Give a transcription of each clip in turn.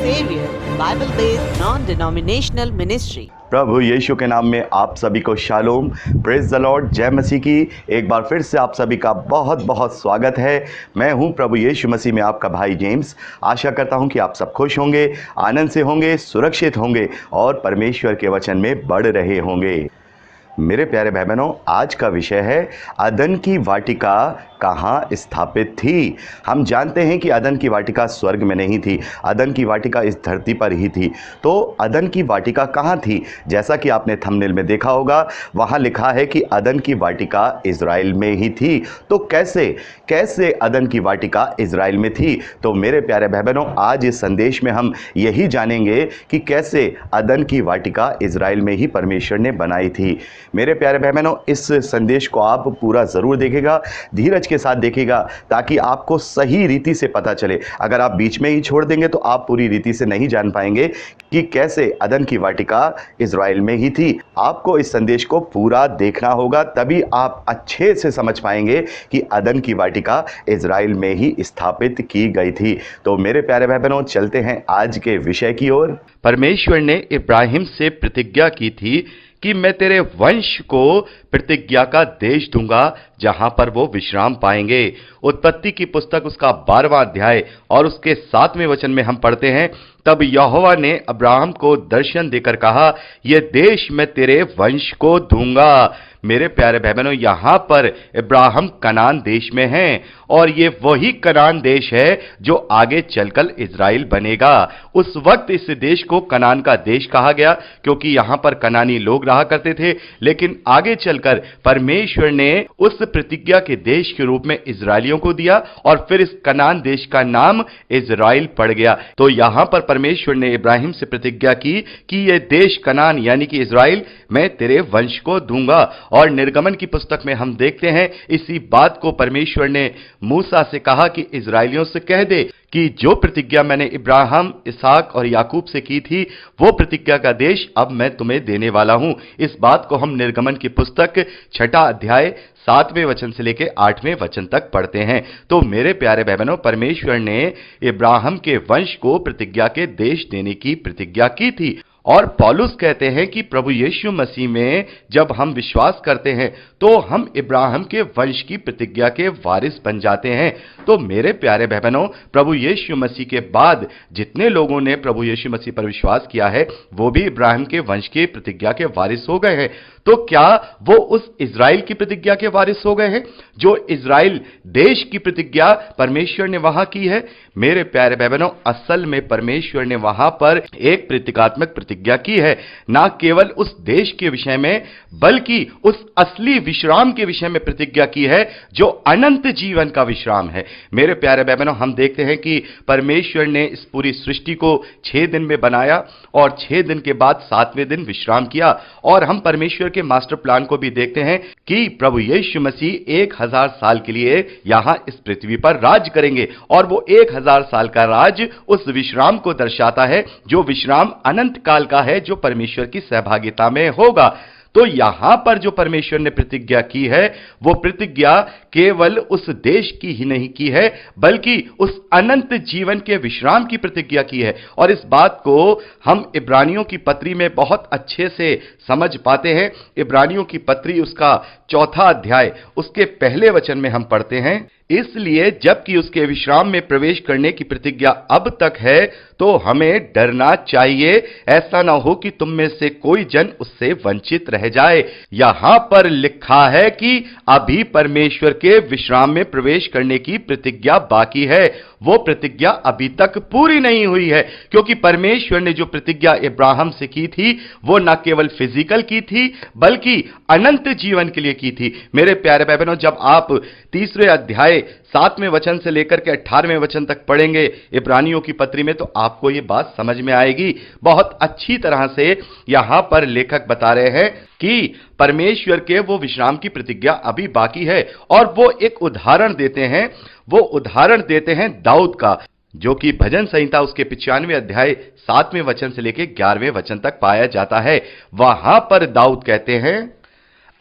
Savior, Bible-based non-denominational ministry. प्रभु यीशु के नाम में आप सभी को शालोम, प्रेज द लॉर्ड, जय मसीह की। एक बार फिर से आप सभी का बहुत बहुत स्वागत है। मैं हूं प्रभु यीशु मसीह में आपका भाई जेम्स। आशा करता हूं कि आप सब खुश होंगे, आनंद से होंगे, सुरक्षित होंगे और परमेश्वर के वचन में बढ़ रहे होंगे। मेरे प्यारे भाई बहनों, आज का विषय है अदन की वाटिका कहाँ स्थापित थी। हम जानते हैं कि अदन की वाटिका स्वर्ग में नहीं थी, अदन की वाटिका इस धरती पर ही थी। तो अदन की वाटिका कहाँ थी? जैसा कि आपने थंबनेल में देखा होगा, वहाँ लिखा है कि अदन की वाटिका इज़राइल में ही थी। तो कैसे अदन की वाटिका इज़राइल में थी? तो मेरे प्यारे भाई बहनों, आज इस संदेश में हम यही जानेंगे कि कैसे अदन की वाटिका इज़राइल में ही परमेश्वर ने बनाई थी। मेरे प्यारे भाई बहनों, इस संदेश को आप पूरा ज़रूर देखिएगा, धीरज के साथ देखिएगा, ताकि आपको सही रीति से पता चले। अगर आप बीच में ही छोड़ देंगे तो आप पूरी रीति से नहीं जान पाएंगे कि कैसे अदन की वाटिका इज़राइल में ही थी। आपको इस संदेश को पूरा देखना होगा, तभी आप अच्छे से समझ पाएंगे कि अदन की वाटिका इज़राइल में ही स्थापित की गई थी। तो मेरे प्यारे भाई बहनों, चलते हैं आज के विषय की ओर। परमेश्वर ने इब्राहिम से प्रतिज्ञा की थी कि मैं तेरे वंश को प्रतिज्ञा का देश दूंगा जहां पर वो विश्राम पाएंगे। उत्पत्ति की पुस्तक उसका 12वां अध्याय और उसके 7वें वचन में हम पढ़ते हैं, तब यहोवा ने अब्राहम को दर्शन देकर कहा, यह देश मैं तेरे वंश को दूंगा। मेरे प्यारे भाई बहनों, यहां पर इब्राहिम कनान देश में हैं और ये वही कनान देश है जो आगे चलकर इज़राइल बनेगा। उस वक्त इस देश को कनान का देश कहा गया क्योंकि यहां पर कनानी लोग रहा करते थे, लेकिन आगे चलकर परमेश्वर ने उस प्रतिज्ञा के देश के रूप में इज़राइलियों को दिया और फिर इस कनान देश का नाम इज़राइल पड़ गया। तो यहां पर परमेश्वर ने इब्राहिम से प्रतिज्ञा की कि यह देश कनान यानी कि इज़राइल मैं तेरे वंश को दूंगा। और निर्गमन की पुस्तक में हम देखते हैं इसी बात को परमेश्वर ने मूसा से कहा कि इज़राइलियों से कह दे कि जो प्रतिज्ञा मैंने इब्राहिम, इसहाक और याकूब से की थी, वो प्रतिज्ञा का देश अब मैं तुम्हें देने वाला हूं। इस बात को हम निर्गमन की पुस्तक 6 अध्याय 7वें वचन से लेकर 8वें वचन तक पढ़ते हैं। तो मेरे प्यारे भाई बहनों, परमेश्वर ने इब्राहिम के वंश को प्रतिज्ञा के देश देने की प्रतिज्ञा की थी। और पौलुस कहते हैं कि प्रभु यीशु मसीह में जब हम विश्वास करते हैं तो हम इब्राहिम के वंश की प्रतिज्ञा के वारिस बन जाते हैं। तो मेरे प्यारे भाई बहनों, प्रभु यीशु मसीह के बाद जितने लोगों ने प्रभु यीशु मसीह पर विश्वास किया है वो भी इब्राहिम के वंश की प्रतिज्ञा के वारिस हो गए हैं। तो क्या वो उस इज़राइल की प्रतिज्ञा के वारिस हो गए हैं जो इज़राइल देश की प्रतिज्ञा परमेश्वर ने वहां की है? मेरे प्यारे भाई बहनों, असल में परमेश्वर ने वहां पर एक प्रतीकात्मक प्रतिज्ञा की है, ना केवल उस देश के विषय में बल्कि उस असली विश्राम के विषय में प्रतिज्ञा की है जो अनंत जीवन का विश्राम है। मेरे प्यारे भाई बहनों, हम देखते हैं कि परमेश्वर ने इस पूरी सृष्टि को 6 दिन में बनाया और 6 दिन के बाद 7वें दिन विश्राम किया। और हम परमेश्वर के मास्टर प्लान को भी देखते हैं कि प्रभु यीशु मसीह 1000 साल के लिए यहां इस पृथ्वी पर राज करेंगे और वो 1000 साल का राज उस विश्राम को दर्शाता है जो विश्राम अनंत काल का है, जो परमेश्वर की सहभागिता में होगा। तो यहां पर जो परमेश्वर ने प्रतिज्ञा की है वो प्रतिज्ञा केवल उस देश की ही नहीं की है बल्कि उस अनंत जीवन के विश्राम की प्रतिज्ञा की है। और इस बात को हम इब्रानियों की पत्री में बहुत अच्छे से समझ पाते हैं। इब्रानियों की पत्री उसका 4 अध्याय उसके पहले वचन में हम पढ़ते हैं, इसलिए जबकि उसके विश्राम में प्रवेश करने की प्रतिज्ञा अब तक है तो हमें डरना चाहिए, ऐसा ना हो कि तुम में से कोई जन उससे वंचित रह जाए। यहां पर लिखा है कि अभी परमेश्वर के विश्राम में प्रवेश करने की प्रतिज्ञा बाकी है, वो प्रतिज्ञा अभी तक पूरी नहीं हुई है, क्योंकि परमेश्वर ने जो प्रतिज्ञा इब्राहिम से की थी वो न केवल फिजिकल की थी बल्कि अनंत जीवन के लिए की थी। मेरे प्यारे भाई बहनों, जब आप 3 अध्याय 7वें वचन से लेकर के 18वें वचन तक पढ़ेंगे इब्रानियों की पत्री में तो आपको ये बात समझ में आएगी। बहुत अच्छी तरह से यहां पर लेखक बता रहे हैं कि परमेश्वर के वो विश्राम की प्रतिज्ञा अभी बाकी है। और वो एक उदाहरण देते हैं, वो उदाहरण देते हैं दाऊद का, जो कि भजन संहिता उसके 95 अध्याय 7वें वचन से लेकर 11वें वचन तक पाया जाता है। वहां पर दाऊद कहते हैं,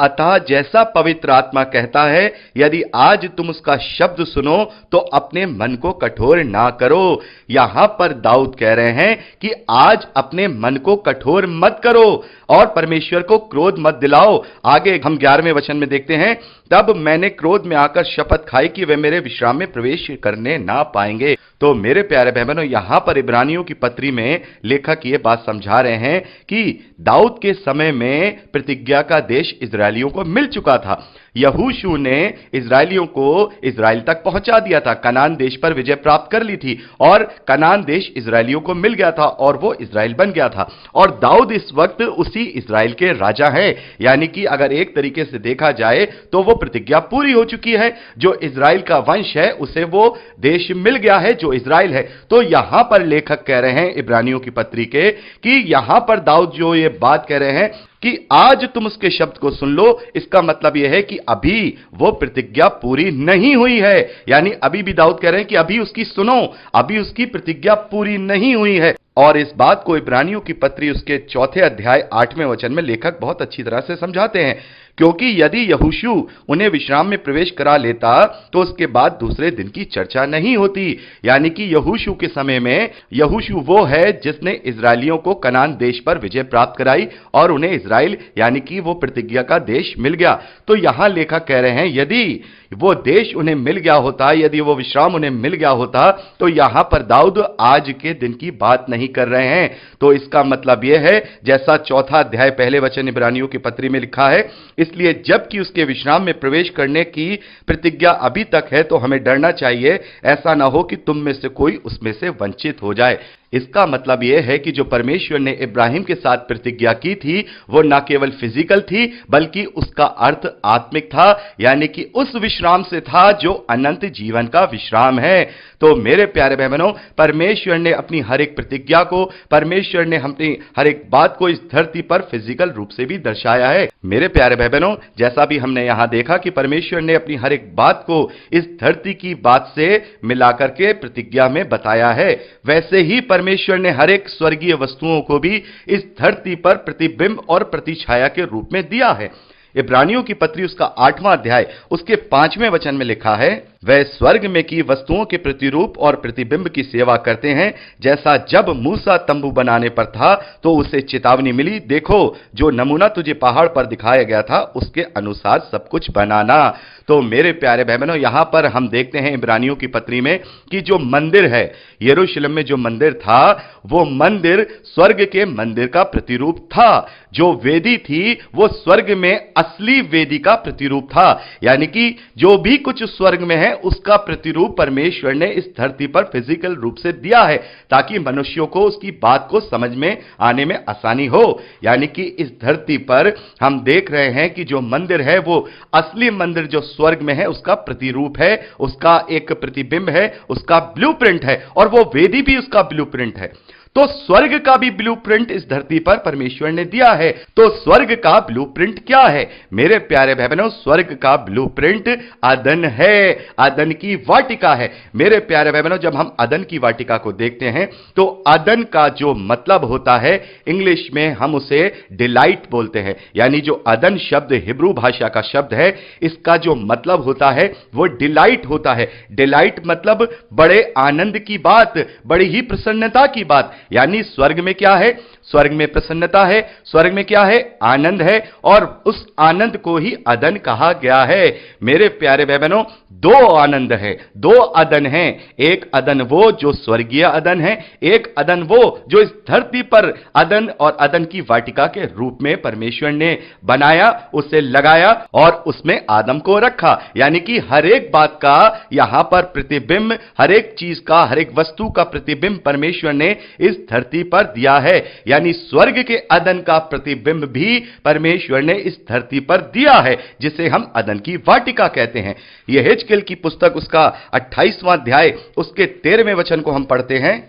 अतः जैसा पवित्र आत्मा कहता है, यदि आज तुम उसका शब्द सुनो तो अपने मन को कठोर ना करो। यहां पर दाऊद कह रहे हैं कि आज अपने मन को कठोर मत करो और परमेश्वर को क्रोध मत दिलाओ। आगे हम 11वें वचन में देखते हैं, तब मैंने क्रोध में आकर शपथ खाई कि वे मेरे विश्राम में प्रवेश करने ना पाएंगे। तो मेरे प्यारे बहनों, यहां पर इब्रानियों की पत्री में लेखक ये बात समझा रहे हैं कि दाऊद के समय में प्रतिज्ञा का देश इजरायलियों को मिल चुका था। यहोशू ने इजरायलियों को इजराइल तक पहुंचा दिया था, कनान देश पर विजय प्राप्त कर ली थी और कनान देश इजरायलियों को मिल गया था और वो इजराइल बन गया था। और दाऊद इस वक्त उसी इजराइल के राजा हैं। यानी कि अगर एक तरीके से देखा जाए तो वो प्रतिज्ञा पूरी हो चुकी है। जो इजराइल का वंश है उसे वो देश मिल गया है जो इजराइल है। तो यहां पर लेखक कह रहे हैं इब्रानियों की पत्री के कि यहां पर दाऊद जो ये बात कह रहे हैं कि आज तुम उसके शब्द को सुन लो, इसका मतलब यह है कि अभी वो प्रतिज्ञा पूरी नहीं हुई है। यानी अभी भी दाऊद कह रहे हैं कि अभी उसकी सुनो, अभी उसकी प्रतिज्ञा पूरी नहीं हुई है। और इस बात को इब्रानियों की पत्री उसके 4 अध्याय 8वें वचन में लेखक बहुत अच्छी तरह से समझाते हैं, क्योंकि यदि यहोशू उन्हें विश्राम में प्रवेश करा लेता तो उसके बाद दूसरे दिन की चर्चा नहीं होती। यानी कि यहोशू के समय में यहोशू वो है जिसने इजरायलियों को कनान देश पर विजय प्राप्त कराई और उन्हें इजराइल यानी कि वो प्रतिज्ञा का देश मिल गया। तो यहां लेखक कह रहे हैं यदि वो देश उन्हें मिल गया होता, यदि वो विश्राम उन्हें मिल गया होता, तो यहां पर दाऊद आज के दिन की बात नहीं कर रहे हैं। तो इसका मतलब यह है, जैसा 4 अध्याय 1 वचन इब्रानियों की पत्री में लिखा है, इसलिए जबकि उसके विश्राम में प्रवेश करने की प्रतिज्ञा अभी तक है तो हमें डरना चाहिए, ऐसा ना हो कि तुम में से कोई उसमें से वंचित हो जाए। इसका मतलब यह है कि जो परमेश्वर ने इब्राहिम के साथ प्रतिज्ञा की थी वो न केवल फिजिकल थी बल्कि उसका अर्थ आत्मिक था, यानी कि उस विश्राम से था जो अनंत जीवन का विश्राम है। तो मेरे प्यारे बहनों, परमेश्वर ने अपनी हर एक प्रतिज्ञा को, परमेश्वर ने अपनी हर एक बात को इस धरती पर फिजिकल रूप से भी दर्शाया है। मेरे प्यारे बहनों, जैसा भी हमने यहां देखा कि परमेश्वर ने अपनी हर एक बात को इस धरती की बात से मिलाकर के प्रतिज्ञा में बताया है, वैसे ही परमेश्वर ने हर एक स्वर्गीय वस्तुओं को भी इस धरती पर प्रतिबिंब और प्रतिछाया के रूप में दिया है। इब्रानियों की पत्री उसका 8वां अध्याय उसके 5वें वचन में लिखा है, वह स्वर्ग में की वस्तुओं के प्रतिरूप और प्रतिबिंब की सेवा करते हैं, जैसा जब मूसा तंबू बनाने पर था तो उसे चेतावनी मिली, देखो जो नमूना तुझे पहाड़ पर दिखाया गया था उसके अनुसार सब कुछ बनाना। तो मेरे प्यारे बहनों, यहां पर हम देखते हैं इब्रानियों की पत्री में कि जो मंदिर है, यरूशलेम में जो मंदिर था, वो मंदिर स्वर्ग के मंदिर का प्रतिरूप था। जो वेदी थी वो स्वर्ग में असली वेदी का प्रतिरूप था। यानी कि जो भी कुछ स्वर्ग में है उसका प्रतिरूप परमेश्वर ने इस धरती पर फिजिकल रूप से दिया है, ताकि मनुष्यों को उसकी बात को समझ में आने में आसानी हो। यानी कि इस धरती पर हम देख रहे हैं कि जो मंदिर है वो असली मंदिर जो स्वर्ग में है उसका प्रतिरूप है, उसका एक प्रतिबिंब है, उसका ब्लूप्रिंट है, और वो वेदी भी उसका ब्लूप्रिंट है। तो स्वर्ग का भी ब्लूप्रिंट इस धरती पर परमेश्वर ने दिया है। तो स्वर्ग का ब्लूप्रिंट क्या है मेरे प्यारे बहनों? स्वर्ग का ब्लूप्रिंट अदन है, अदन की वाटिका है। मेरे प्यारे बहनों, जब हम अदन की वाटिका को देखते हैं तो अदन का जो मतलब होता है, इंग्लिश में हम उसे डिलाइट बोलते हैं। यानी जो अदन शब्द हिब्रू भाषा का शब्द है, इसका जो मतलब होता है वो डिलाइट होता है। डिलाइट मतलब बड़े आनंद की बात, बड़ी ही प्रसन्नता की बात। यानी स्वर्ग में क्या है? स्वर्ग में प्रसन्नता है, स्वर्ग में क्या है? आनंद है, और उस आनंद को ही अदन कहा गया है। मेरे प्यारे बहनों, दो आनंद है, दो अदन है। एक अदन वो जो स्वर्गीय अदन है, एक अदन वो जो इस धरती पर अदन और अदन की वाटिका के रूप में परमेश्वर ने बनाया, उसे लगाया और उसमें आदम को रखा। यानी कि हर एक बात का यहां पर प्रतिबिंब, हर एक चीज का, हर एक वस्तु का प्रतिबिंब परमेश्वर ने इस धरती पर दिया है। यानी स्वर्ग के अदन का प्रतिबिंब भी परमेश्वर ने इस धरती पर दिया है, जिसे हम अदन की वाटिका कहते हैं। यह हेजकेल की पुस्तक उसका 28वां अध्याय उसके 13वें वचन को हम पढ़ते हैं,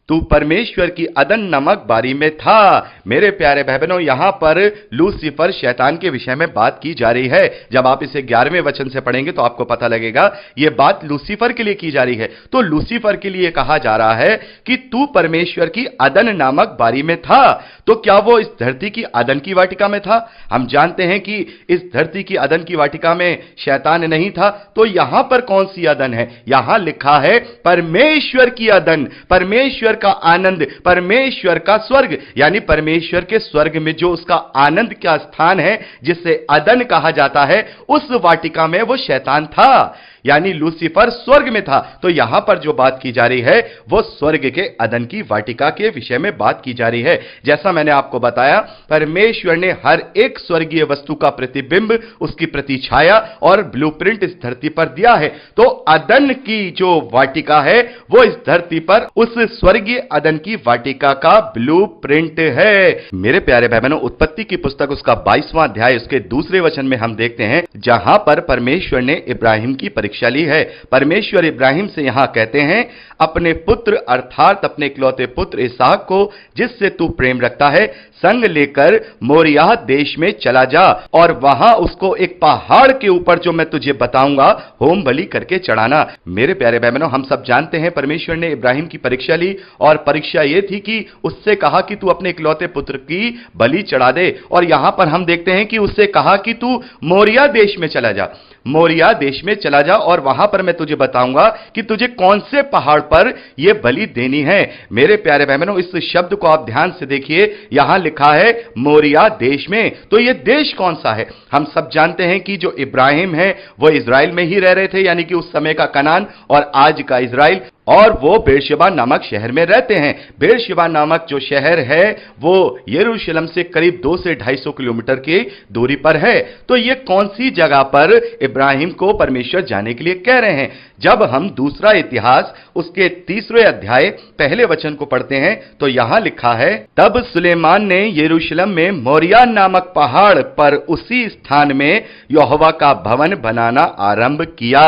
तू परमेश्वर की अदन नामक बारी में था। मेरे प्यारे बहनों, यहां पर लूसीफर शैतान के विषय में बात की जा रही है। जब आप इसे 11वें वचन से पढ़ेंगे तो आपको पता लगेगा यह बात लूसीफर के लिए की जा रही है। तो लूसीफर के लिए कहा जा रहा है कि तू परमेश्वर की अदन नामक बारी में था। तो क्या वो इस धरती की अदन की वाटिका में था? हम जानते हैं कि इस धरती की अदन की वाटिका में शैतान नहीं था, तो यहां पर कौन सी अदन है? यहां लिखा है परमेश्वर की अदन, परमेश्वर का आनंद, परमेश्वर का स्वर्ग, यानी परमेश्वर के स्वर्ग में जो उसका आनंद का स्थान है, जिसे अदन कहा जाता है, उस वाटिका में वो शैतान था, यानी लूसीफर स्वर्ग में था। तो यहां पर जो बात की जा रही है वो स्वर्ग के अदन की वाटिका के विषय में बात की जा रही है। जैसा मैंने आपको बताया, परमेश्वर ने हर एक स्वर्गीय वस्तु का प्रतिबिंब, उसकी प्रतिछाया और ब्लूप्रिंट इस धरती पर दिया है। तो अदन की जो वाटिका है वो इस धरती पर उस स्वर्गीय अदन की वाटिका का ब्लूप्रिंट है। मेरे प्यारे भाई बहनों, उत्पत्ति की पुस्तक उसका 22वां अध्याय उसके दूसरे वचन में हम देखते हैं, जहां पर परमेश्वर ने इब्राहिम की परीक्षा ली है। परमेश्वर इब्राहिम से यहां कहते हैं, अपने पुत्र अर्थात अपने इकलौते पुत्र इसहाक को, जिससे तू प्रेम रखता है, संग लेकर मोरिया देश में चला जा और वहां उसको एक पहाड़ के ऊपर, जो मैं तुझे बताऊंगा, होम बलि करके चढ़ाना। मेरे प्यारे भाई बहनों, हम सब जानते हैं परमेश्वर ने इब्राहिम की परीक्षा ली और परीक्षा यह थी कि उससे कहा कि तू अपने इकलौते पुत्र की बलि चढ़ा दे। और यहां पर हम देखते हैं कि उससे कहा कि तू मोरिया देश में चला जा, मोरिया देश में चला जा और वहां पर मैं तुझे बताऊंगा कि तुझे कौन से पहाड़ पर यह बलि देनी है। मेरे प्यारे भाई बहनों, इस शब्द को आप ध्यान से देखिए, यहां लिखा है मोरिया देश में। तो यह देश कौन सा है? हम सब जानते हैं कि जो इब्राहिम है वो इजराइल में ही रह रहे थे, यानी कि उस समय का कनान और आज का इजराइल, और वो बेरशेबा नामक शहर में रहते हैं। बेरशेबा नामक जो शहर है वो यरूशलेम से करीब 2 से 250 किलोमीटर की दूरी पर है। तो ये कौन सी जगह पर इब्राहिम को परमेश्वर जाने के लिए कह रहे हैं? जब हम दूसरा इतिहास उसके 3रे अध्याय पहले वचन को पढ़ते हैं तो यहां लिखा है, तब सुलेमान ने यरूशलेम में मोरिया नामक पहाड़ पर उसी स्थान में यहोवा का भवन बनाना आरंभ किया।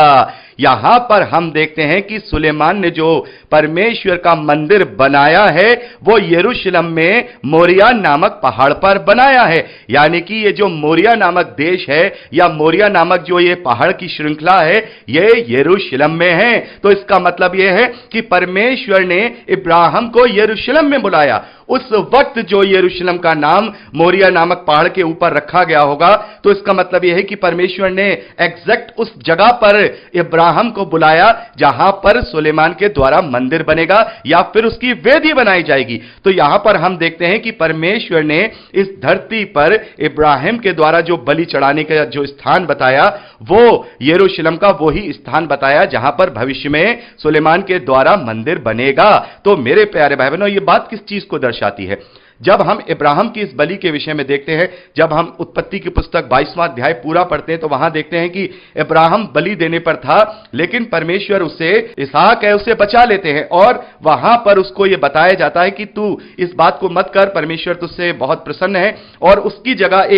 यहां पर हम देखते हैं कि सुलेमान ने जो परमेश्वर का मंदिर बनाया है वो यरूशलेम में मोरिया नामक पहाड़ पर बनाया है। यानी कि ये जो मोरिया नामक देश है या मोरिया नामक जो ये पहाड़ की श्रृंखला है, ये यरूशलेम में है। तो इसका मतलब यह है कि परमेश्वर ने इब्राहिम को यरूशलेम में बुलाया। उस वक्त जो यरूशलेम का नाम मोरिया नामक पहाड़ के ऊपर रखा गया होगा, तो इसका मतलब यह है कि परमेश्वर ने एग्जैक्ट उस जगह पर इब्राहिम को बुलाया जहां पर सुलेमान के द्वारा मंदिर बनेगा या फिर उसकी वेदी बनाई जाएगी। तो यहां पर हम देखते हैं कि परमेश्वर ने इस धरती पर इब्राहिम के द्वारा जो बलि चढ़ाने का जो स्थान बताया वो यरूशलेम का वही स्थान बताया जहां पर भविष्य में सुलेमान के द्वारा मंदिर बनेगा। तो मेरे प्यारे भाई बहनों, यह बात किस चीज को दर्शाती है? जब हम इब्राहिम की इस बलि के विषय में देखते हैं, जब हम उत्पत्ति की पुस्तक 22वां अध्याय पूरा पढ़ते हैं तो वहां देखते हैं कि इब्राहिम बलि देने पर था, लेकिन परमेश्वर उसे, इसहाक है, उसे बचा लेते हैं और वहां पर उसको यह बताया जाता है कि तू इस बात को मत कर, परमेश्वर तुझसे बहुत प्रसन्न है। और उसकी जगह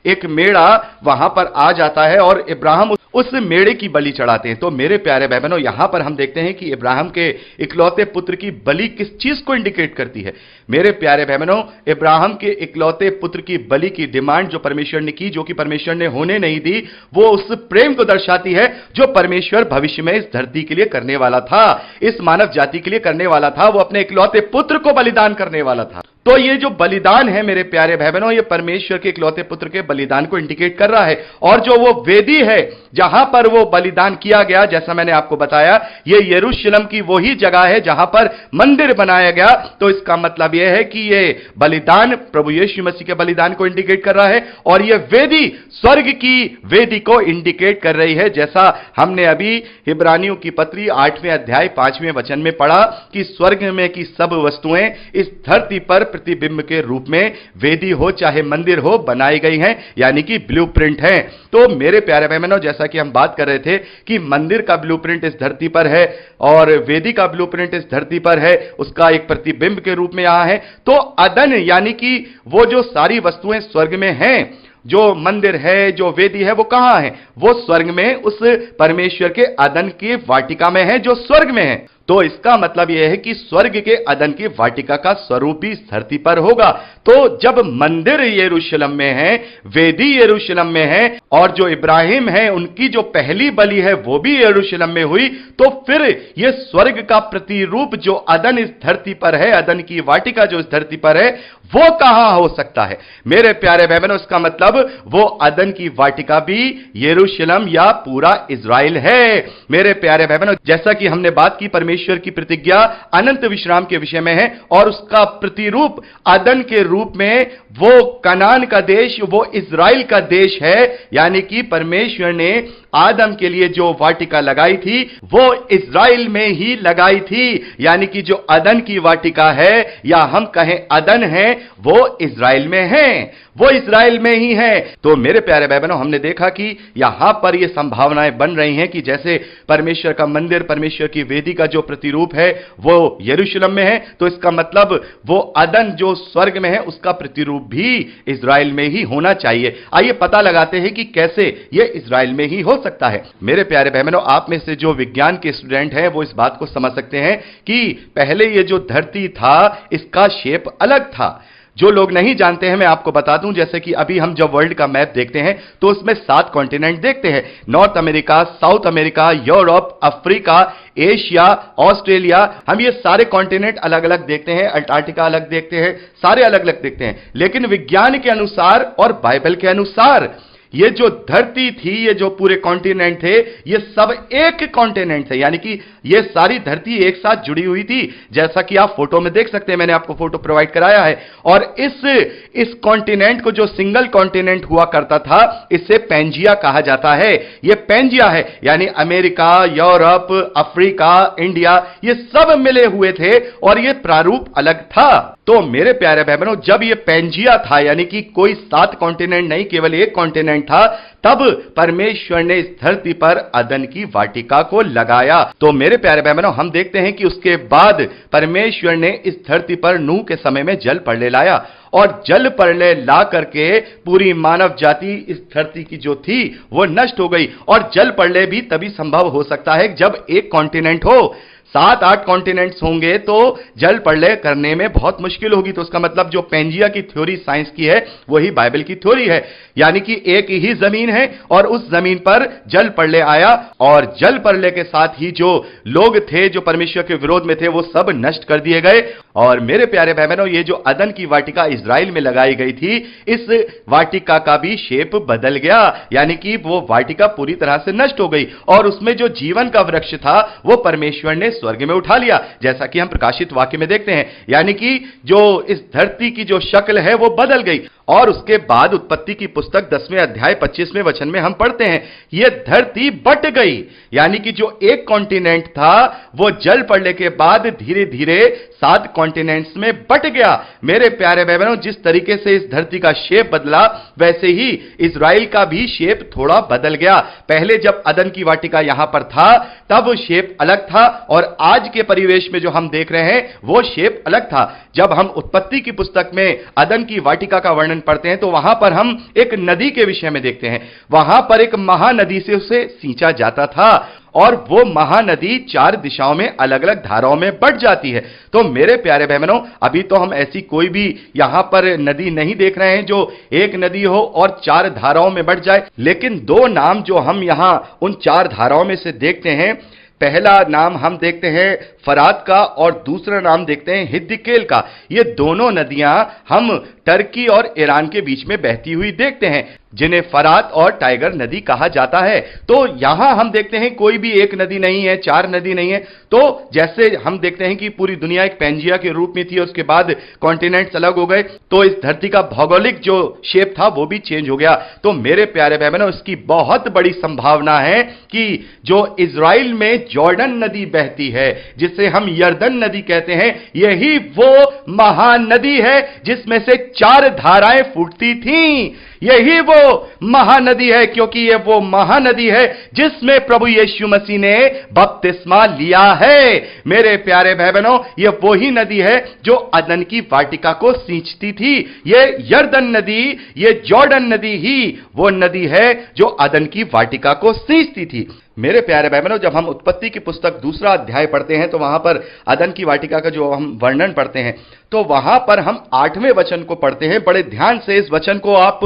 एक मेढ़ा वहां पर आ जाता है और इब्राहिम उस मेढ़े की बलि चढ़ाते हैं। तो मेरे प्यारे भाई बहनों, यहां पर हम देखते हैं कि इब्राहिम के इकलौते पुत्र की बलि किस चीज को इंडिकेट करती है? मेरे प्यारे भाई बहनों, इब्राहिम के इकलौते पुत्र की बलि की डिमांड जो परमेश्वर ने की, जो कि परमेश्वर ने होने नहीं दी, वो उस प्रेम को दर्शाती है जो परमेश्वर भविष्य में इस धरती के लिए करने वाला था, इस मानव जाति के लिए करने वाला था। वो अपने इकलौते पुत्र को बलिदान करने वाला था। तो ये जो बलिदान है मेरे प्यारे भाई बहनों, ये परमेश्वर के इकलौते पुत्र के बलिदान को इंडिकेट कर रहा है। और जो वो वेदी है जहां पर वो बलिदान किया गया, जैसा मैंने आपको बताया, ये यरूशलेम की वही जगह है जहां पर मंदिर बनाया गया। तो इसका मतलब यह है कि ये बलिदान प्रभु यीशु मसीह के बलिदान को इंडिकेट कर रहा है और ये वेदी स्वर्ग की वेदी को इंडिकेट कर रही है। जैसा हमने अभी इब्रानियों की पत्री 8वें अध्याय 5वें वचन में पढ़ा कि स्वर्ग में की सब वस्तुएं इस धरती पर प्रतिबिंब के रूप में वेदी हो चाहे मंदिर हो बनाई गई हैं, यानी कि ब्लूप्रिंट है। तो मेरे प्यारे भाई बहनों, जैसा कि हम बात कर रहे थे कि मंदिर का ब्लूप्रिंट इस धरती पर है और वेदी का ब्लूप्रिंट इस धरती पर है, उसका एक प्रतिबिंब के रूप में यहां है। तो अदन यानी कि वो जो सारी वस्तुएं स्वर्ग में हैं, जो मंदिर है, जो वेदी है, वो कहां है? वो स्वर्ग में उस परमेश्वर के अदन की वाटिका में है जो स्वर्ग में है। तो इसका मतलब यह है कि स्वर्ग के अदन की वाटिका का स्वरूप भी इस धरती पर होगा। तो जब मंदिर यरूशलेम में है, वेदी यरूशलेम में है, और जो इब्राहिम है उनकी जो पहली बलि है वो भी यरूशलेम में हुई, तो फिर यह स्वर्ग का प्रतिरूप जो अदन इस धरती पर है, अदन की वाटिका जो इस धरती पर है, वो कहां हो सकता है? मेरे प्यारे भाई बहनों, इसका मतलब वो अदन की वाटिका भी यरूशलेम या पूरा इज़राइल है। मेरे प्यारे भाई बहनों, जैसा कि हमने बात की, परमेश्वर की प्रतिज्ञा अनंत विश्राम के विषय में है, और उसका प्रतिरूप अदन के रूप में वो कनान का देश, वो इज़राइल का देश है। यानी कि परमेश्वर ने आदम के लिए जो वाटिका लगाई थी वो इज़राइल में ही लगाई थी। यानी कि जो अदन की वाटिका है, या हम कहें अदन है, वो इज़राइल में है, वो इज़राइल में ही है। तो मेरे प्यारे भाई बहनों, हमने देखा कि यहां पर ये संभावनाएं बन रही हैं कि जैसे परमेश्वर का मंदिर, परमेश्वर की वेदी का जो प्रतिरूप है वो यरूशलेम में है, तो इसका मतलब वो अदन जो स्वर्ग में है उसका प्रतिरूप भी इज़राइल में ही होना चाहिए। आइए पता लगाते हैं कि कैसे यह इज़राइल में ही हो सकता है। मेरे प्यारे भाई बहनों, आप में से जो विज्ञान के स्टूडेंट हैं वो इस बात को समझ सकते हैं कि पहले ये जो धरती था इसका शेप अलग था। जो लोग नहीं जानते हैं मैं आपको बता दूं, जैसे कि अभी हम जब वर्ल्ड का मैप देखते हैं तो उसमें 7 कॉन्टिनेंट देखते हैं। North America, south America, Europe, Africa, Asia, Australia, हम ये सारे कॉन्टिनेंट अलग अलग देखते हैं। अंटार्कटिका अलग देखते हैं, सारे अलग अलग देखते हैं। लेकिन विज्ञान के अनुसार और बाइबल के अनुसार ये जो धरती थी, ये जो पूरे कॉन्टिनेंट थे, ये सब एक कॉन्टिनेंट थे। यानी कि ये सारी धरती एक साथ जुड़ी हुई थी, जैसा कि आप फोटो में देख सकते हैं। मैंने आपको फोटो प्रोवाइड कराया है। और इस कॉन्टिनेंट को जो सिंगल कॉन्टिनेंट हुआ करता था, इसे पेंजिया कहा जाता है। ये पेंजिया है, यानी अमेरिका, यूरोप, अफ्रीका, इंडिया, ये सब मिले हुए थे और ये प्रारूप अलग था। तो मेरे प्यारे भाई बहनों, जब ये पेंजिया था, यानी कि कोई 7 कॉन्टिनेंट नहीं, केवल एक कॉन्टिनेंट था, तब परमेश्वर ने इस धरती पर अदन की वाटिका को लगाया। तो मेरे प्यारे भाई बहनों, हम देखते हैं कि उसके बाद परमेश्वर ने इस धरती पर नूह के समय में जल प्रलय लाया, और जल प्रलय ला करके पूरी मानव जाति इस धरती की जो थी वो नष्ट हो गई। और जल प्रलय भी तभी संभव हो सकता है जब एक कॉन्टिनेंट हो। 7-8 कॉन्टिनेंट्स होंगे तो जल प्रलय करने में बहुत मुश्किल होगी। तो उसका मतलब जो पेंजिया की थ्योरी साइंस की है वही बाइबल की थ्योरी है। यानी कि एक ही जमीन है और उस जमीन पर जल प्रलय आया, और जल प्रलय के साथ ही जो लोग थे जो परमेश्वर के विरोध में थे वो सब नष्ट कर दिए गए। और मेरे प्यारे भाई बहनों, ये जो अदन की वाटिका इज़राइल में लगाई गई थी, इस वाटिका का भी शेप बदल गया। यानी कि वो वाटिका पूरी तरह से नष्ट हो गई और उसमें जो जीवन का वृक्ष था वो परमेश्वर ने स्वर्ग में उठा लिया, जैसा कि हम प्रकाशित वाक्य में देखते हैं। यानी कि जो इस धरती की जो शक्ल है वो बदल गई। और उसके बाद उत्पत्ति की पुस्तक 10वें अध्याय 25वें वचन में हम पढ़ते हैं, यह धरती बट गई। यानी कि जो एक कॉन्टिनेंट था वो जल प्रलय के बाद धीरे धीरे 7 कॉन्टिनेंट्स में बट गया। मेरे प्यारे भाई बहनों, जिस तरीके से इस धरती का शेप बदला, वैसे ही इज़राइल का भी शेप थोड़ा बदल गया। पहले जब अदन की वाटिका यहां पर था तब शेप अलग था, और आज के परिवेश में जो हम देख रहे हैं वो शेप अलग था। जब हम उत्पत्ति की पुस्तक में अदन की वाटिका का वर्णन पढ़ते हैं तो वहां पर हम एक नदी के विषय में देखते हैं। वहां पर एक महानदी से उसे सींचा जाता था, और वो महानदी 4 दिशाओं में अलग अलग धाराओं में बट जाती है। तो मेरे प्यारे भाई बहनों, अभी तो हम ऐसी कोई भी यहां पर नदी नहीं देख रहे हैं जो एक नदी हो और 4 धाराओं में बट जाए। लेकिन 2 नाम जो हम यहां उन 4 धाराओं में से देखते हैं, पहला नाम हम देखते हैं फरात का और दूसरा नाम देखते हैं हिद्दिकेल का। ये दोनों नदियां हम टर्की और ईरान के बीच में बहती हुई देखते हैं, जिन्हें फरात और टाइगर नदी कहा जाता है। तो यहां हम देखते हैं कोई भी एक नदी नहीं है, 4 नदी नहीं है। तो जैसे हम देखते हैं कि पूरी दुनिया एक पेंजिया के रूप में थी, उसके बाद कॉन्टिनेंट्स अलग हो गए, तो इस धरती का भौगोलिक जो शेप था वो भी चेंज हो गया। तो मेरे प्यारे भाई बहनों, इसकी बहुत बड़ी संभावना है कि जो इज़राइल में जॉर्डन नदी बहती है, जिसे हम यरदन नदी कहते हैं, यही वो महानदी है जिसमें से 4 धाराएं फूटती थीं। यही वो महानदी है, क्योंकि ये वो महानदी है जिसमें प्रभु यीशु मसीह ने बपतिस्मा लिया है। मेरे प्यारे भाई बहनों, ये वही नदी है जो अदन की वाटिका को सींचती थी। ये यरदन नदी, ये जॉर्डन नदी ही वो नदी है जो अदन की वाटिका को सींचती थी। मेरे प्यारे भाई बहनों, जब हम उत्पत्ति की पुस्तक दूसरा अध्याय पढ़ते हैं तो वहां पर अदन की वाटिका का जो हम वर्णन पढ़ते हैं तो वहां पर हम 8वें वचन को पढ़ते हैं। बड़े ध्यान से इस वचन को आप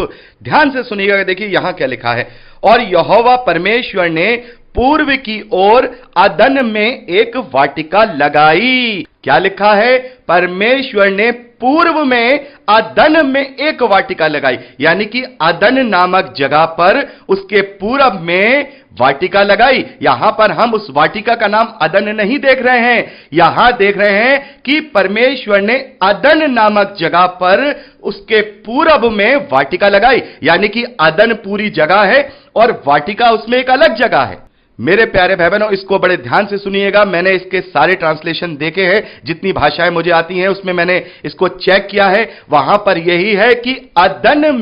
ध्यान से सुनिएगा। देखिए यहां क्या लिखा है, और यहोवा परमेश्वर ने पूर्व की ओर अदन में एक वाटिका लगाई। क्या लिखा है? परमेश्वर ने पूर्व में अदन में एक वाटिका लगाई, यानी कि अदन नामक जगह पर उसके पूरब में वाटिका लगाई। यहां पर हम उस वाटिका का नाम अदन नहीं देख रहे हैं, यहां देख रहे हैं कि परमेश्वर ने अदन नामक जगह पर उसके पूरब में वाटिका लगाई, यानी कि अदन पूरी जगह है और वाटिका उसमें एक अलग जगह है। मेरे प्यारे भाई बहनों, इसको बड़े ध्यान से सुनिएगा। मैंने इसके सारे ट्रांसलेशन देखे हैं, जितनी भाषाएं मुझे आती हैं उसमें मैंने इसको चेक किया है। वहां पर यही है कि अदन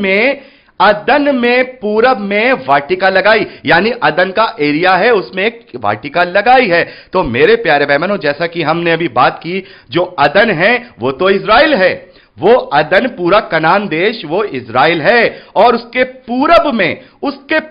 में पूरब में वाटिका लगाई, यानी अदन का एरिया है उसमें एक वाटिका लगाई है। तो मेरे प्यारे भाई बहनों, जैसा कि हमने अभी बात की, जो अदन है वो तो इज़राइल है, वो अदन पूरा कनान देश वो इज़राइल है, और उसके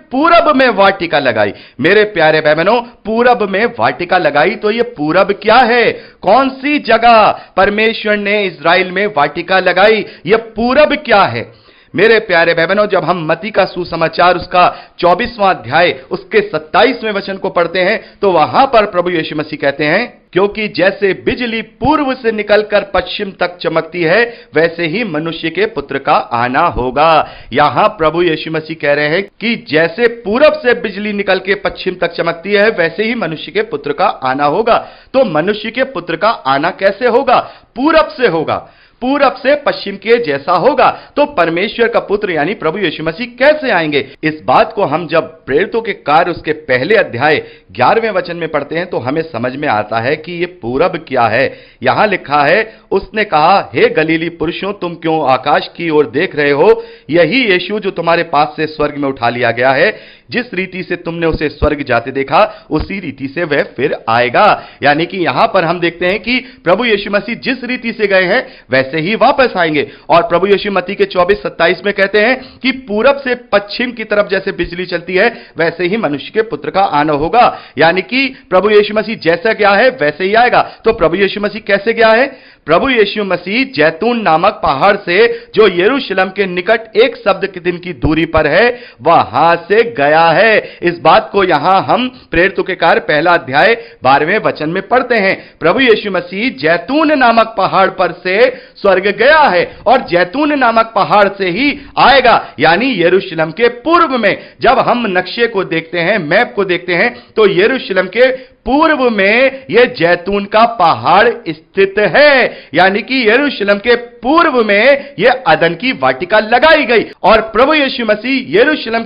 पूरब में वाटिका लगाई। मेरे प्यारे भाई बहनों, पूरब में वाटिका लगाई, तो ये पूरब क्या है? कौन सी जगह परमेश्वर ने इज़राइल में वाटिका लगाई? ये पूरब क्या है? मेरे प्यारे भाई बहनों, जब हम मत्ती का सुसमाचार उसका 24वां अध्याय उसके 27वें वचन को पढ़ते हैं तो वहां पर प्रभु यीशु मसीह कहते हैं, क्योंकि जैसे बिजली पूर्व से निकलकर पश्चिम तक चमकती है, वैसे ही मनुष्य के पुत्र का आना होगा। यहां प्रभु यीशु मसीह कह रहे हैं कि जैसे पूरब से बिजली निकल के पश्चिम तक चमकती है, वैसे ही मनुष्य के पुत्र का आना होगा। तो मनुष्य के पुत्र का आना कैसे होगा? पूरब से होगा, पूरब से पश्चिम के जैसा होगा। तो परमेश्वर का पुत्र यानी प्रभु यीशु मसीह कैसे आएंगे? इस बात को हम जब प्रेरितों के कार्य उसके पहले अध्याय 11वें वचन में पढ़ते हैं तो हमें समझ में आता है कि ये पूरब क्या है। यहां लिखा है, उसने कहा, हे गलीली पुरुषों, तुम क्यों आकाश की ओर देख रहे हो? यही यीशु जो तुम्हारे पास से स्वर्ग में उठा लिया गया है, जिस रीति से तुमने उसे स्वर्ग जाते देखा, उसी रीति से वह फिर आएगा। यानी कि यहां पर हम देखते हैं कि प्रभु यीशु मसीह जिस रीति से गए हैं वैसे ही वापस आएंगे। और प्रभु यीशु मत्ती के 24:27 में कहते हैं कि पूरब से पश्चिम की तरफ जैसे बिजली चलती है, वैसे ही मनुष्य के पुत्र का आना होगा। यानी कि प्रभु यीशु मसीह जैसा गया है वैसे ही आएगा। तो प्रभु यीशु मसीह कैसे गया है? प्रभु यीशु मसीह जैतून नामक पहाड़ से, जो यरूशलेम के निकट एक शब्द के दिन की दूरी पर है, वहां से गया है। इस बात को यहां हम प्रेरितों के कार्य पहला अध्याय 12वें वचन में पढ़ते हैं। प्रभु यीशु मसीह जैतून नामक पहाड़ पर से स्वर्ग गया है और जैतून नामक पहाड़ से ही आएगा, यानी यरूशलेम के पूर्व में। जब हम नक्शे को देखते हैं, मैप को देखते हैं, तो यरूशलेम के पूर्व में यह जैतून का पहाड़ स्थित है, यानी कि यरूशलेम के पूर्व में यह अदन की वाटिका लगाई गई। और प्रभु यीशु मसीह यरूशलेम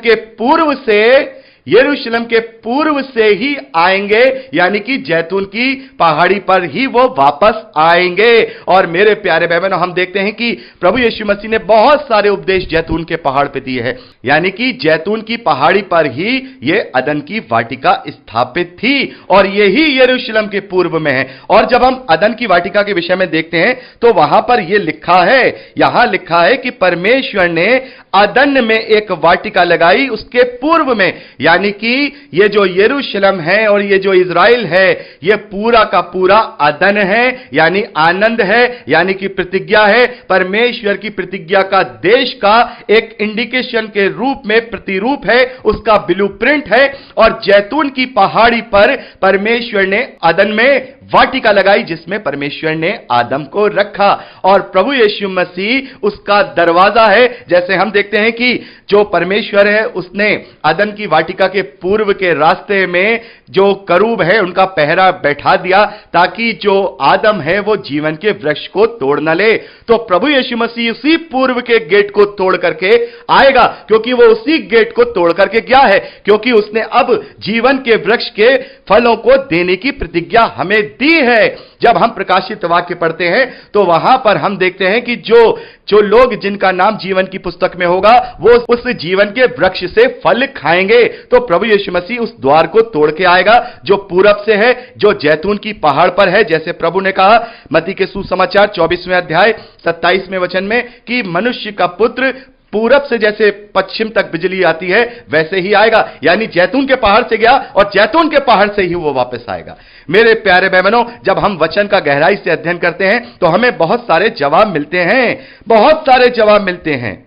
के पूर्व से ही आएंगे, यानी कि जैतून की पहाड़ी पर ही वो वापस आएंगे। और मेरे प्यारे भाई बहनों, हम देखते हैं कि प्रभु यीशु मसीह ने बहुत सारे उपदेश जैतून के पहाड़ पे दिए हैं, यानी कि जैतून की पहाड़ी पर ही ये अदन की वाटिका स्थापित थी और यही यरूशलेम के पूर्व में है। और जब हम अदन की वाटिका के विषय में देखते हैं तो वहां पर यह लिखा है, यहां लिखा है कि परमेश्वर ने अदन में एक वाटिका लगाई उसके पूर्व में, यानी कि ये जो यरूशलेम है और ये जो इज़राइल है, ये पूरा का पूरा अदन है, यानी आनंद है, यानी कि प्रतिज्ञा है। परमेश्वर की प्रतिज्ञा का देश का एक इंडिकेशन के रूप में प्रतिरूप है, उसका ब्लूप्रिंट है। और जैतून की पहाड़ी पर परमेश्वर ने अदन में वाटिका लगाई, जिसमें परमेश्वर ने आदम को रखा और प्रभु यीशु मसीह उसका दरवाजा है। जैसे हम देखते हैं कि जो परमेश्वर है उसने अदन की वाटिका के पूर्व के रास्ते में जो करूब है उनका पहरा बैठा दिया, ताकि जो आदम है वो जीवन के वृक्ष को तोड़ न ले। तो प्रभु यीशु मसीह उसी पूर्व के गेट को तोड़ करके आएगा, क्योंकि वो उसी गेट को तोड़ करके गया है, क्योंकि उसने अब जीवन के वृक्ष के फलों को देने की प्रतिज्ञा हमें दी है। जब हम प्रकाशित वाक्य पढ़ते हैं तो वहां पर हम देखते हैं कि जो लोग जिनका नाम जीवन की पुस्तक में होगा, वो उस जीवन के वृक्ष से फल खाएंगे। तो प्रभु यीशु मसीह उस द्वार को तोड़ के आएगा जो पूरब से है, जो जैतून की पहाड़ पर है। जैसे प्रभु ने कहा मत्ती के सुसमाचार 24वें अध्याय 27वें वचन में कि मनुष्य का पुत्र पूरब से जैसे पश्चिम तक बिजली आती है वैसे ही आएगा, यानी जैतून के पहाड़ से गया और जैतून के पहाड़ से ही वो वापस आएगा। मेरे प्यारे बहनों, जब हम वचन का गहराई से अध्ययन करते हैं तो हमें बहुत सारे जवाब मिलते हैं, बहुत सारे जवाब मिलते हैं।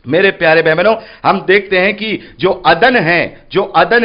मेरे प्यारे बहनों, हम देखते हैं कि जो अदन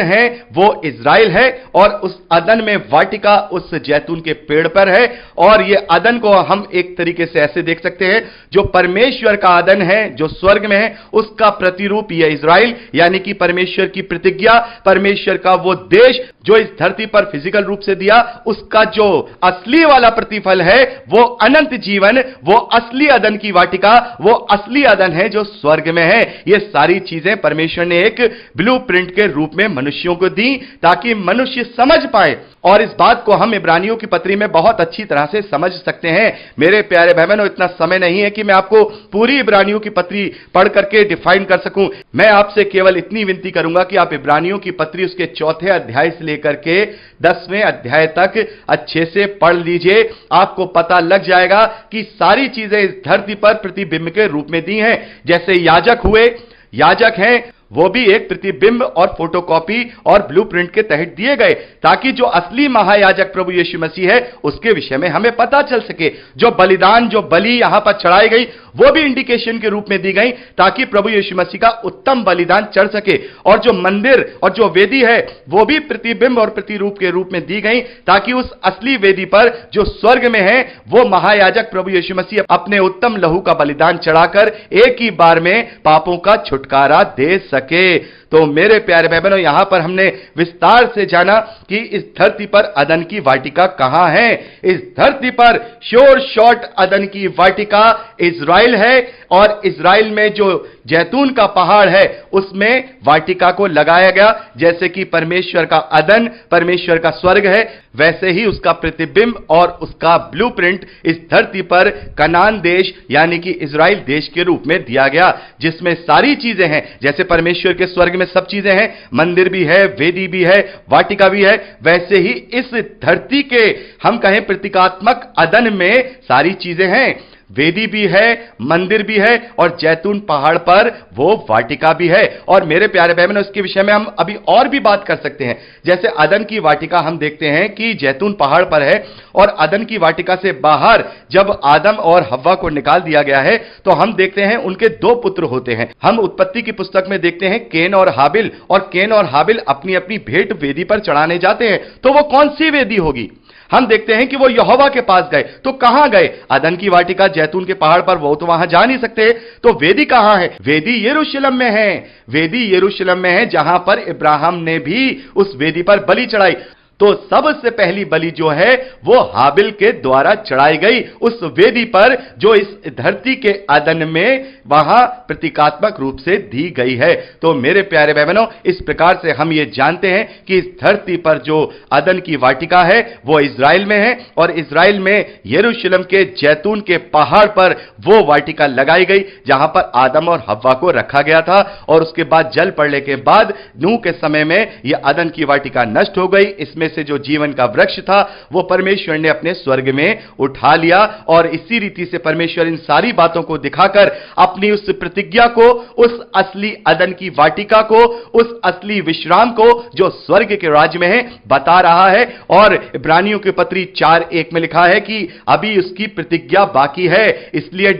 है वो इज़राइल है, और उस अदन में वाटिका उस जैतून के पेड़ पर है। और ये अदन को हम एक तरीके से ऐसे देख सकते हैं, जो परमेश्वर का अदन है जो स्वर्ग में है उसका प्रतिरूप ये इज़राइल, यानी कि परमेश्वर की प्रतिज्ञा, परमेश्वर का वो देश जो इस धरती पर फिजिकल रूप से दिया, उसका जो असली वाला प्रतिफल है वो अनंत जीवन, वो असली अदन की वाटिका, वो असली अदन है जो स्वर्ग में है। ये सारी चीजें परमेश्वर ने एक ब्लूप्रिंट के रूप में मनुष्यों को दी ताकि मनुष्य समझ पाए, और इस बात को हम इब्रानियों की पत्री में बहुत अच्छी तरह से समझ सकते हैं। मेरे प्यारे बहनों, इतना समय नहीं है कि मैं आपको पूरी इब्रानियों की पत्री पढ़ करके डिफाइन कर सकूं। मैं आपसे केवल इतनी विनती करूंगा कि आप इब्रानियों की पत्री उसके 4थे अध्याय से लेकर के 10वें अध्याय तक अच्छे से पढ़ लीजिए। आपको पता लग जाएगा कि सारी चीजें इस धरती पर प्रतिबिंब के रूप में दी हैं। जैसे याजक हैं, वो भी एक प्रतिबिंब और फोटोकॉपी और ब्लूप्रिंट के तहत दिए गए, ताकि जो असली महायाजक प्रभु यीशु मसीह है उसके विषय में हमें पता चल सके। जो बलि यहां पर चढ़ाई गई वो भी इंडिकेशन के रूप में दी गई, ताकि प्रभु यीशु मसीह का उत्तम बलिदान चढ़ सके। और जो मंदिर और जो वेदी है वो भी प्रतिबिंब और प्रतिरूप के रूप में दी गई, ताकि उस असली वेदी पर जो स्वर्ग में है वो महायाजक प्रभु यीशु मसीह अपने उत्तम लहू का बलिदान चढ़ाकर एक ही बार में पापों का छुटकारा दे सके। तो मेरे प्यारे बहनों, यहां पर हमने विस्तार से जाना कि इस धरती पर अदन की वाटिका कहां है। इस धरती पर श्योर शॉर्ट अदन की वाटिका इज़राइल है, और इज़राइल में जो जैतून का पहाड़ है उसमें वाटिका को लगाया गया। जैसे कि परमेश्वर का अदन परमेश्वर का स्वर्ग है, वैसे ही उसका प्रतिबिंब और उसका ब्लूप्रिंट इस धरती पर कनान देश यानी कि इज़राइल देश के रूप में दिया गया, जिसमें सारी चीजें हैं। जैसे परमेश्वर के स्वर्ग में सब चीजें हैं, मंदिर भी है, वेदी भी है, वाटिका भी है, वैसे ही इस धरती के हम कहें प्रतीकात्मक अदन में सारी चीजें हैं। वेदी भी है, मंदिर भी है, और जैतून पहाड़ पर वो वाटिका भी है। और मेरे प्यारे बहनों, इसके विषय में हम अभी और भी बात कर सकते हैं। जैसे अदन की वाटिका हम देखते हैं कि जैतून पहाड़ पर है, और अदन की वाटिका से बाहर जब आदम और हव्वा को निकाल दिया गया है तो हम देखते हैं उनके 2 पुत्र होते हैं। हम उत्पत्ति की पुस्तक में देखते हैं केन और हाबिल, और केन और हाबिल अपनी अपनी भेंट वेदी पर चढ़ाने जाते हैं। तो वो कौन सी वेदी होगी? हम देखते हैं कि वो यहोवा के पास गए। तो कहां गए? अदन की वाटिका जैतून के पहाड़ पर, वो तो वहां जा नहीं सकते। तो वेदी कहां है? वेदी यरूशलेम में है। वेदी यरूशलेम में है, जहां पर इब्राहिम ने भी उस वेदी पर बलि चढ़ाई। तो सबसे पहली बलि जो है वो हाबिल के द्वारा चढ़ाई गई उस वेदी पर, जो इस धरती के अदन में वहां प्रतीकात्मक रूप से दी गई है। तो मेरे प्यारे बहनों, इस प्रकार से हम ये जानते हैं कि इस धरती पर जो अदन की वाटिका है वो इज़राइल में है, और इज़राइल में यरूशलेम के जैतून के पहाड़ पर वो वाटिका लगाई गई जहां पर आदम और हव्वा को रखा गया था। और उसके बाद जल पड़ने के बाद नूह के समय में यह अदन की वाटिका नष्ट हो गई। इसमें से जो जीवन का वृक्ष था वो परमेश्वर ने अपने स्वर्ग में उठा लिया, और इसी रीति से परमेश्वर इन सारी बातों को दिखाकर अपनी उस प्रतिज्ञा को, उस असली अदन की वाटिका को, उस असली विश्राम को जो स्वर्ग के राज्य में है बता रहा है। और इब्रानियों की पत्री 4:1 में लिखा है कि अभी उसकी प्रतिज्ञा बाकी है, इसलिए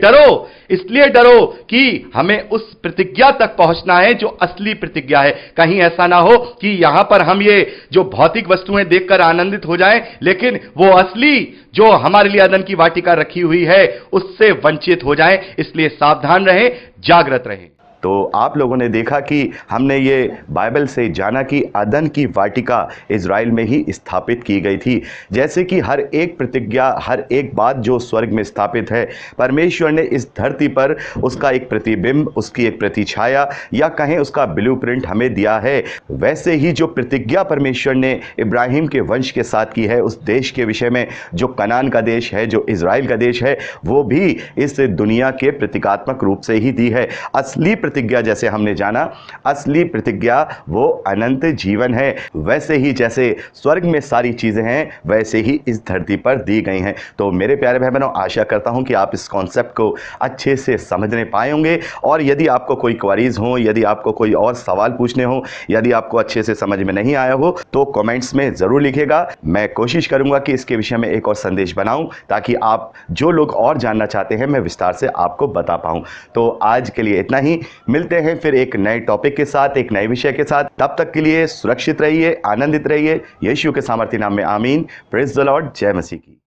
डरो कि हमें उस प्रतिज्ञा तक पहुंचना है जो असली प्रतिज्ञा है। कहीं ऐसा ना हो कि यहां पर हम ये जो भौतिक वस्तुएं देखकर आनंदित हो जाएं, लेकिन वो असली जो हमारे लिए अदन की वाटिका रखी हुई है उससे वंचित हो जाएं। इसलिए सावधान रहें, जागृत रहें। तो आप लोगों ने देखा कि हमने ये बाइबल से जाना कि अदन की वाटिका इज़राइल में ही स्थापित की गई थी। जैसे कि हर एक प्रतिज्ञा, हर एक बात जो स्वर्ग में स्थापित है, परमेश्वर ने इस धरती पर उसका एक प्रतिबिंब, उसकी एक प्रतिछाया या कहें उसका ब्लूप्रिंट हमें दिया है। वैसे ही जो प्रतिज्ञा परमेश्वर ने इब्राहिम के वंश के साथ की है उस देश के विषय में, जो कनान का देश है, जो इज़राइल का देश है, वो भी इस दुनिया के प्रतीकात्मक रूप से ही दी है। असली प्रतिज्ञा जैसे हमने जाना, असली प्रतिज्ञा वो अनंत जीवन है। वैसे ही जैसे स्वर्ग में सारी चीज़ें हैं, वैसे ही इस धरती पर दी गई हैं। तो मेरे प्यारे भाई बहनों, आशा करता हूं कि आप इस कॉन्सेप्ट को अच्छे से समझने पाएंगे। और यदि आपको कोई क्वारीज हो, यदि आपको कोई और सवाल पूछने हो, यदि आपको अच्छे से समझ में नहीं आया हो, तो कमेंट्स में ज़रूर लिखिएगा। मैं कोशिश करूंगा कि इसके विषय में एक और संदेश बनाऊं, ताकि आप जो लोग और जानना चाहते हैं मैं विस्तार से आपको बता पाऊं। तो आज के लिए इतना ही, मिलते हैं फिर एक नए टॉपिक के साथ, एक नए विषय के साथ। तब तक के लिए सुरक्षित रहिए, आनंदित रहिए। यीशु के सामर्थ्य नाम में आमीन। Praise the Lord. जय मसीह की।